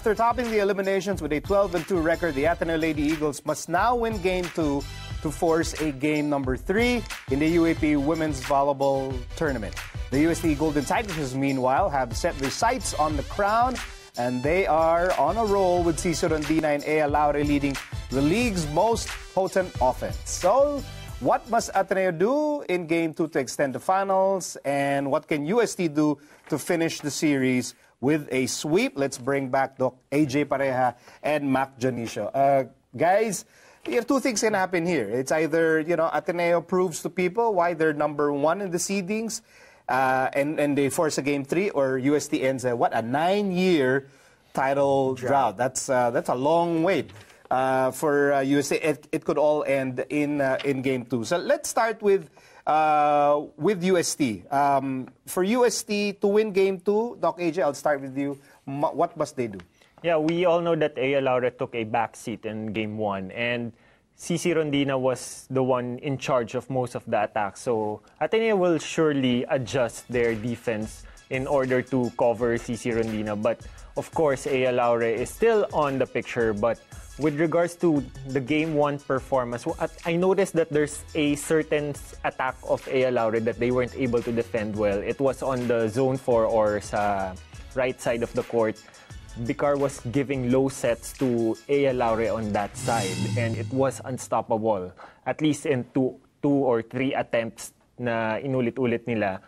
After topping the eliminations with a 12-2 record, the Ateneo Lady Eagles must now win Game 2 to force a game number 3 in the UAAP Women's Volleyball Tournament. The UST Golden Tigresses, meanwhile, have set their sights on the crown, and they are on a roll with Cici Rondina and Ea Laure leading the league's most potent offense. So, what must Ateneo do in Game 2 to extend the finals, and what can UST do to finish the series with a sweep? Let's bring back Doc AJ Pareja and Mac Dionisio. Guys, you have two things can happen here. It's either, Ateneo proves to people why they're #1 in the seedings, and they force a Game 3, or UST ends a 9-year title drought. That's a long wait for UST. It could all end in Game 2. So let's start with UST. For UST to win Game 2, Doc AJ, I'll start with you. What must they do? Yeah, we all know that Ea Laure took a backseat in Game 1, and Cici Rondina was the one in charge of most of the attacks. So Ateneo will surely adjust their defense in order to cover Cici Rondina. But of course, Ea Laure is still on the picture. But with regards to the Game 1 performance, I noticed that there's a certain attack of Ea Laure that they weren't able to defend well. It was on the Zone 4 or sa right side of the court. Bicar was giving low sets to Ea Laure on that side, and it was unstoppable. At least in two or three attempts na inulit-ulit nila,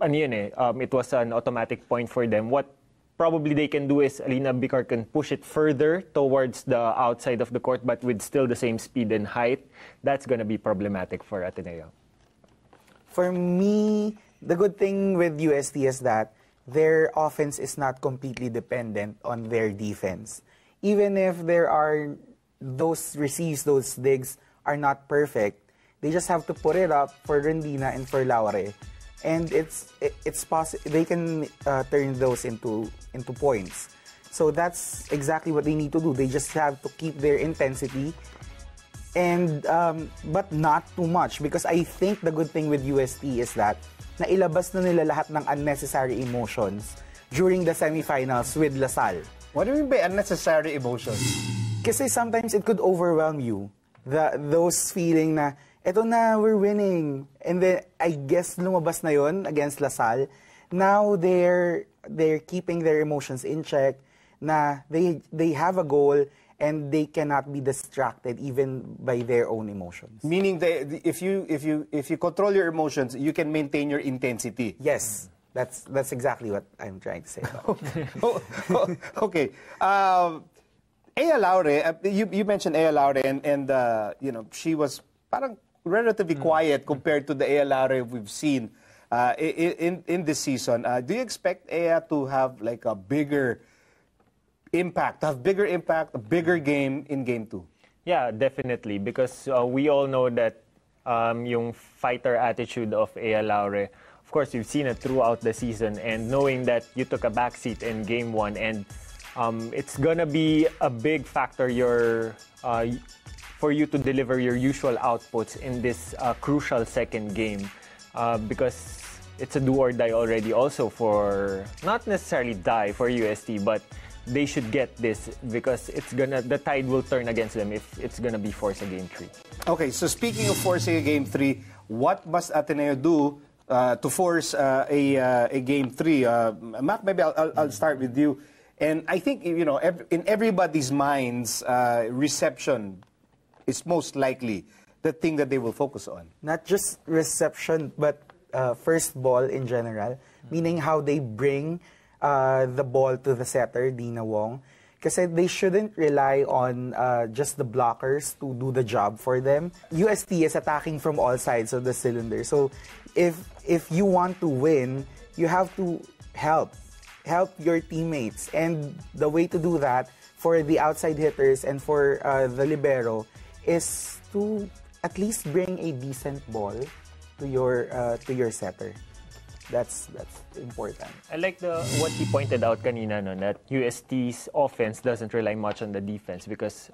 it was an automatic point for them. What probably they can do is Alina Bicar can push it further towards the outside of the court, but with still the same speed and height. That's going to be problematic for Ateneo. For me, the good thing with UST is that their offense is not completely dependent on their defense. Even if there are those receives, those digs are not perfect, they just have to put it up for Rondina and for Laure, and it's possible they can turn those into points. So that's exactly what they need to do. They just have to keep their intensity, and but not too much, because I think the good thing with UST is that nailabas na nila lahat ng unnecessary emotions during the semifinals with LaSalle. What do you mean by unnecessary emotions? Kasi sometimes it could overwhelm you. Those feeling na, eto na, we're winning. And then, I guess, lumabas na yun against LaSalle. Now, they're keeping their emotions in check, na they have a goal, and they cannot be distracted even by their own emotions. Meaning, if you control your emotions, you can maintain your intensity. Yes, that's exactly what I'm trying to say. Okay. Ea Laure, you mentioned Ea Laure, and she was parang relatively quiet compared to the Ea Laure we've seen in this season. Do you expect Ea to have like a bigger impact, a bigger game in Game 2? Yeah, definitely, because we all know that yung fighter attitude of Ea Laure, of course, you've seen it throughout the season, and knowing that you took a backseat in Game 1, and it's gonna be a big factor for you to deliver your usual outputs in this crucial second game, because it's a do or die already also for, not necessarily die for UST, but they should get this, because the tide will turn against them if it's gonna be forced a Game 3. Okay, so speaking of forcing a Game 3, what must Ateneo do to force a Game 3? Mac, maybe I'll start with you. And I think, in everybody's minds, reception is most likely the thing that they will focus on. Not just reception, but first ball in general, meaning how they bring the ball to the setter, Dina Wong. Kasi they shouldn't rely on just the blockers to do the job for them. UST is attacking from all sides of the cylinder. So if you want to win, you have to help your teammates. And the way to do that for the outside hitters and for the libero is to at least bring a decent ball to your setter. That's important. I like what he pointed out kanina, no, that UST's offense doesn't rely much on the defense because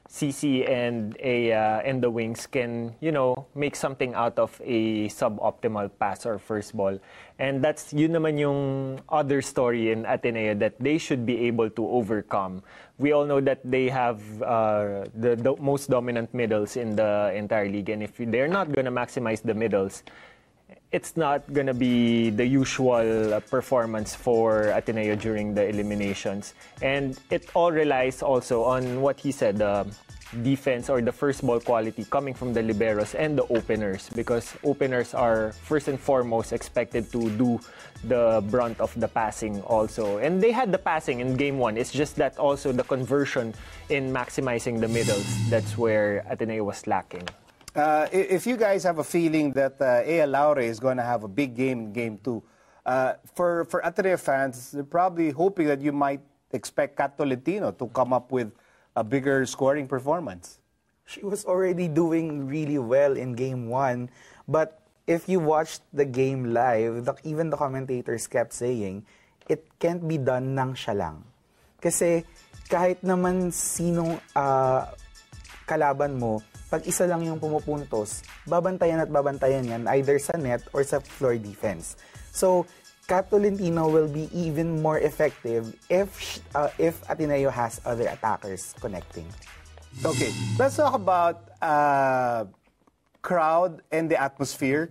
CC and the wings can, make something out of a suboptimal pass or first ball. And yun naman yung other story in Ateneo that they should be able to overcome. We all know that they have the most dominant middles in the entire league, and if they're not going to maximize the middles, it's not going to be the usual performance for Ateneo during the eliminations. And it all relies also on what he said, the defense or the first ball quality coming from the liberos and the openers, because openers are first and foremost expected to do the brunt of the passing also. And they had the passing in game 1. It's just that also the conversion in maximizing the middles, that's where Ateneo was lacking. If you guys have a feeling that A. Laure is going to have a big game in Game 2, for Ateneo fans, they're probably hoping that you might expect Kat Tolentino to come up with a bigger scoring performance. She was already doing really well in Game 1, but if you watched the game live, even the commentators kept saying, it can't be done nang siya lang. Kasi kahit naman sinong kalaban mo, pag isa lang yung pumupuntos, babantayan at babantayan yan either sa net or sa floor defense. So, Kat Tolentino will be even more effective if Ateneo has other attackers connecting. Okay, let's talk about crowd and the atmosphere.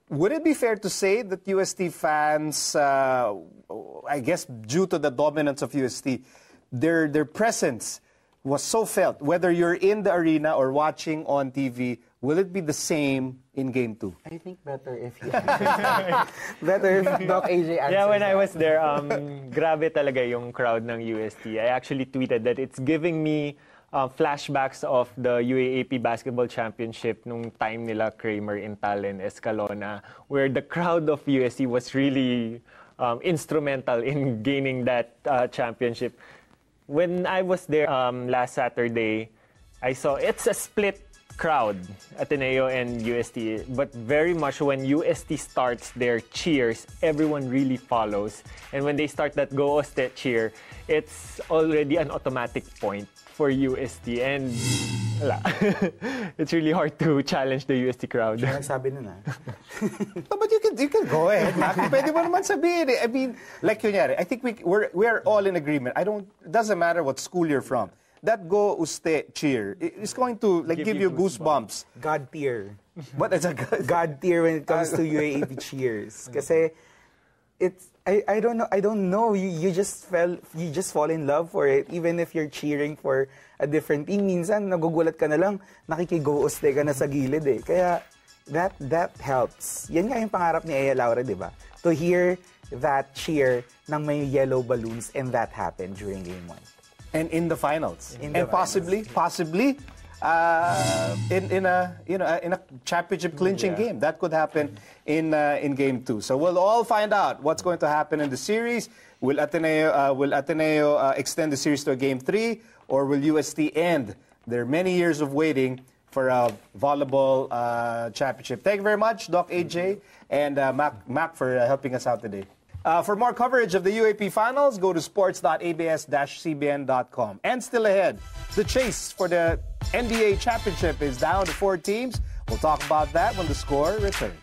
Would it be fair to say that UST fans, I guess due to the dominance of UST, their presence was so felt, whether you're in the arena or watching on TV, will it be the same in Game 2? I think better if you better if Doc AJ answers. Yeah, when I was there, grabe talaga yung crowd ng UST. I actually tweeted that it's giving me flashbacks of the UAAP basketball championship nung time nila Kramer, Intal, and Escalona, where the crowd of UST was really instrumental in gaining that championship. When I was there last Saturday, I saw it's a split crowd, Ateneo and UST, but very much when UST starts their cheers, everyone really follows. And when they start that Go UST cheer, it's already an automatic point for UST. And wala. It's really hard to challenge the UST crowd. Nagsabi nun No, but you can go ahead, Mac. Pwede mo naman sabihin eh. I mean, like kunyari, I think we're all in agreement. It doesn't matter what school you're from. That Go UST cheer is going to give you goosebumps. God tier. What is a God tier when it comes to UAAP cheers. Kasi it's I don't know. You just fall in love for it, even if you're cheering for a different team. Minsan nagugulat ka na lang, nakiki-Go UST ka na sa gilid eh. Kaya that helps. Yan nga yung pangarap ni Aya Laura, di ba? To hear that cheer ng may yellow balloons, and that happened during Game 1. And in the finals. In the possibly in a championship clinching game. That could happen in Game 2. So we'll all find out what's going to happen in the series. Will Ateneo extend the series to a Game 3, or will UST end their many years of waiting for a volleyball championship? Thank you very much, Doc AJ and Mac for helping us out today. For more coverage of the UAP Finals, go to sports.abs-cbn.com. And still ahead, the chase for the NBA Championship is down to 4 teams. We'll talk about that when the score returns.